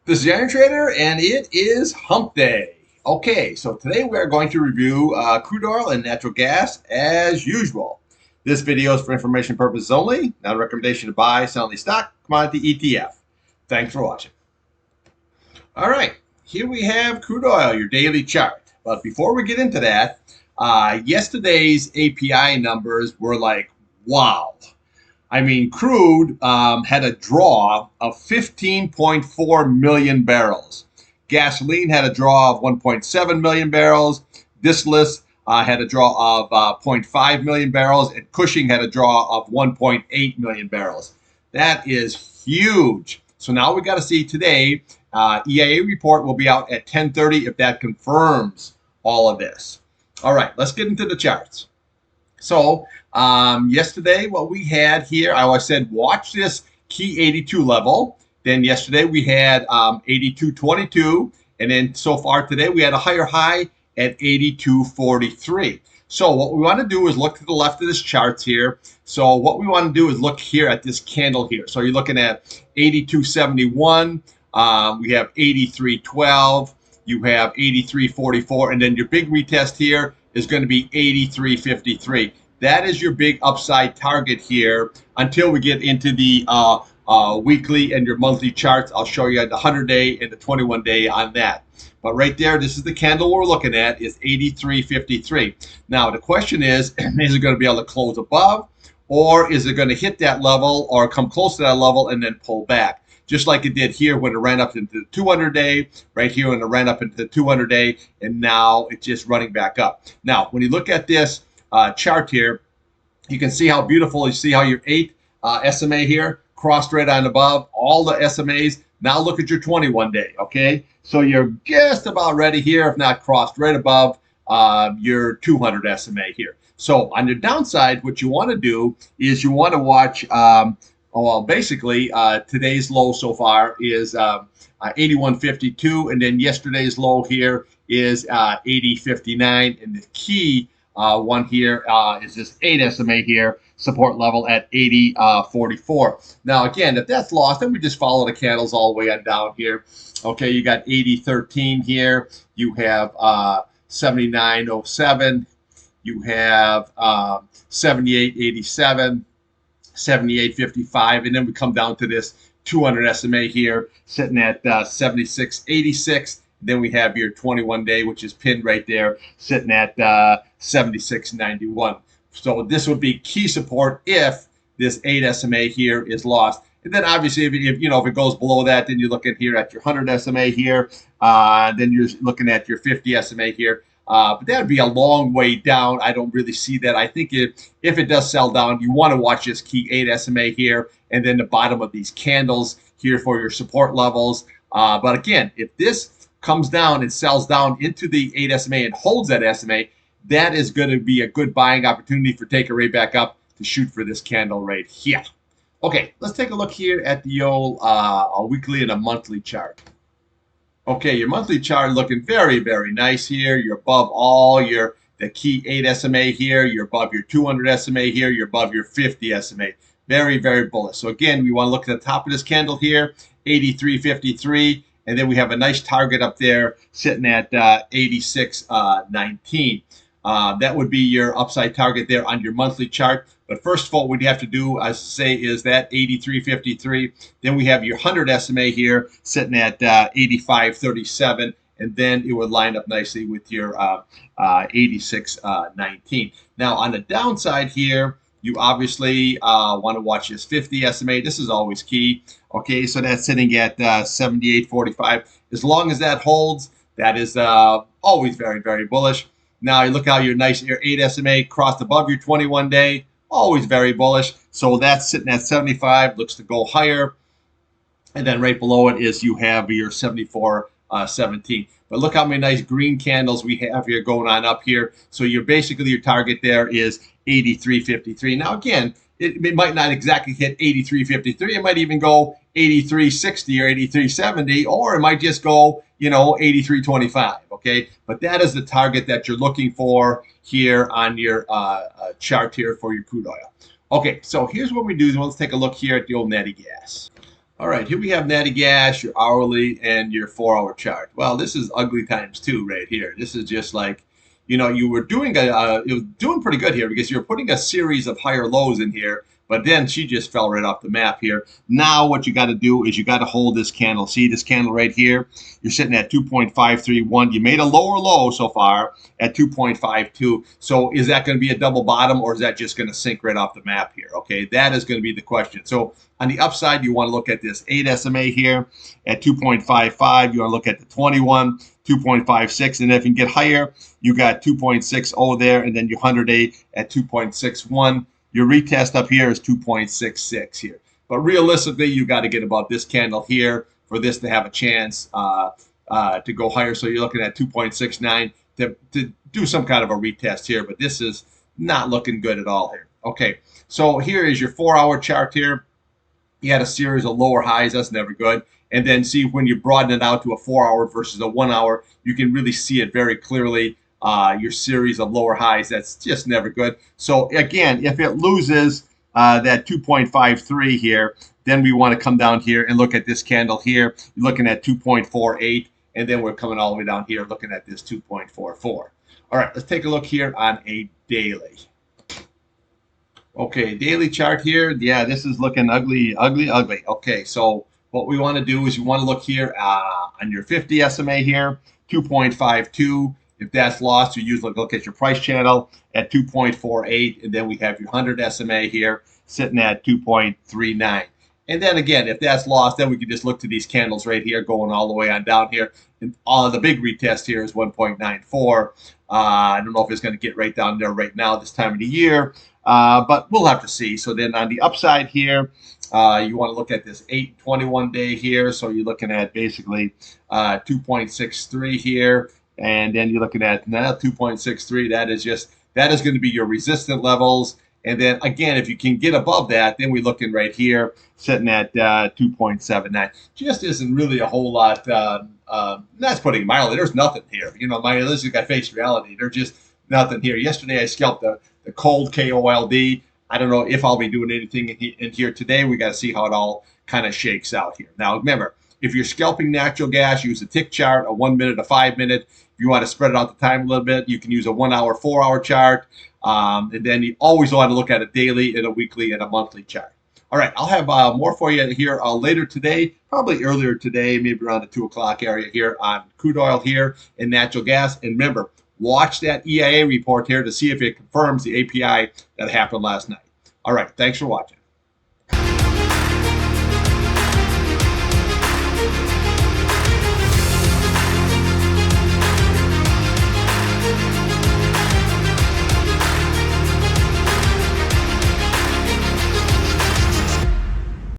This is the Iron Trader, and it is Hump Day. Okay, so today we are going to review crude oil and natural gas as usual. This video is for information purposes only, not a recommendation to buy, sell any stock, commodity, ETF. Thanks for watching. All right, here we have crude oil, your daily chart. But before we get into that, yesterday's API numbers were like, wow. I mean, crude had a draw of 15.4 million barrels. Gasoline had a draw of 1.7 million barrels. Distillate had a draw of 0.5 million barrels. And Cushing had a draw of 1.8 million barrels. That is huge. So now we got to see today. EIA report will be out at 10:30 if that confirms all of this. All right, let's get into the charts. So yesterday, what we had here, I always said, watch this key 82 level. Then yesterday we had 82.22, and then so far today we had a higher high at 82.43. So what we want to do is look to the left of this charts here. So what we want to do is look here at this candle here. So you're looking at 82.71. We have 83.12. You have 83.44, and then your big retest here is going to be 83.53. That is your big upside target here until we get into the weekly and your monthly charts. I'll show you the 100-day and the 21-day on that. But right there, this is the candle we're looking at, is 83.53. Now, the question is it going to be able to close above, or is it going to hit that level or come close to that level and then pull back? Just like it did here when it ran up into the 200-day, right here when it ran up into the 200-day, and now it's just running back up. Now, when you look at this chart here, you can see how beautiful, you see how your 8 SMA here crossed right on above, all the SMAs. Now look at your 21-day, okay? So you're just about ready here, if not crossed right above your 200 SMA here. So on your downside, what you want to do is you want to watch well, basically, today's low so far is 81.52, and then yesterday's low here is 80.59, and the key one here is this 8 SMA here, support level at 80.44. Now, again, if that's lost, then we just follow the candles all the way on down here. Okay, you got 80.13 here. You have 79.07. You have 78.87. 78.55, and then we come down to this 200 SMA here sitting at 76.86. Then we have your 21-day, which is pinned right there, sitting at 76.91. So this would be key support if this 8 SMA here is lost. And then obviously, if it goes below that, then you look at here at your 100 SMA here. Then you're looking at your 50 SMA here. But that would be a long way down. I don't really see that. I think if it does sell down, you want to watch this key 8 SMA here, and then the bottom of these candles here for your support levels. But again, if this comes down and sells down into the 8 SMA and holds that SMA, that is going to be a good buying opportunity for take it right back up to shoot for this candle right here. Okay, let's take a look here at the old a weekly and a monthly chart. Okay, your monthly chart looking very, very nice here. You're above all the key 8 SMA here. You're above your 200 SMA here. You're above your 50 SMA. Very, very bullish. So again, we want to look at the top of this candle here, 83.53, and then we have a nice target up there sitting at 86.19. That would be your upside target there on your monthly chart. But first of all, what you have to do, as I say, is that 83.53. Then we have your 100 SMA here sitting at 85.37. And then it would line up nicely with your 86.19. Now, on the downside here, you obviously want to watch this 50 SMA. This is always key. Okay, so that's sitting at 78.45. As long as that holds, that is always very, very bullish. Now, you look how your 8 SMA crossed above your 21-day. Always very bullish. So that's sitting at 75, looks to go higher. And then right below it is you have your 74.17. But look how many nice green candles we have here going on up here. So you're basically, your target there is 83.53. Now, again, it might not exactly hit 83.53. It might even go 83.60 or 83.70, or it might just go, 83.25. Okay, but that is the target that you're looking for here on your chart here for your crude oil. Okay, so here's what we do. Let's take a look here at the old natty gas. All right, here we have natty gas, your hourly, and your 4-hour chart. Well, this is ugly times two right here. This is just like, you were doing it was doing pretty good here because you're putting a series of higher lows in here, but then she just fell right off the map here. Now what you got to do is you got to hold this candle. See this candle right here? You're sitting at 2.531. You made a lower low so far at 2.52. So is that going to be a double bottom, or is that just going to sink right off the map here? Okay, that is going to be the question. So on the upside, you want to look at this 8 SMA here at 2.55. You want to look at the 21, 2.56. And if you can get higher, you got 2.60 there, and then your 100A at 2.61. Your retest up here is 2.66 here. But realistically, you got to get about this candle here for this to have a chance to go higher. So you're looking at 2.69 to do some kind of a retest here. But this is not looking good at all here. Okay, so here is your 4-hour chart here. You had a series of lower highs. That's never good. And then see when you broaden it out to a 4-hour versus a 1-hour, you can really see it very clearly. Your series of lower highs, that's just never good. So again, if it loses that 2.53 here, then we want to come down here and look at this candle here. You're looking at 2.48, and then we're coming all the way down here looking at this 2.44. All right, let's take a look here on a daily. Okay, daily chart here. Yeah, this is looking ugly, ugly, ugly. Okay, so what we want to do is you want to look here on your 50 SMA here, 2.52. If that's lost, you usually look at your price channel at 2.48, and then we have your 100 SMA here sitting at 2.39. And then again, if that's lost, then we can just look to these candles right here going all the way on down here. And all of the big retest here is 1.94. I don't know if it's going to get right down there right now this time of the year, but we'll have to see. So then on the upside here, you want to look at this 8-21 day here. So you're looking at basically 2.63 here. And then you're looking at now 2.63. That is going to be your resistant levels. And then again, if you can get above that, then we're looking right here, sitting at 2.79. Just isn't really a whole lot. That's putting it mildly. There's nothing here. This is got face reality. There's just nothing here. Yesterday I scalped the cold KOLD. I don't know if I'll be doing anything in here today. We got to see how it all kind of shakes out here. Now remember, if you're scalping natural gas, use a tick chart, a 1 minute, a 5 minute. If you want to spread it out the time a little bit, you can use a 1-hour, 4-hour chart. And then you always want to look at a daily and a weekly and a monthly chart. All right, I'll have more for you here later today, probably earlier today, maybe around the 2 o'clock area here on crude oil here and natural gas. And remember, watch that EIA report here to see if it confirms the API that happened last night. All right, thanks for watching.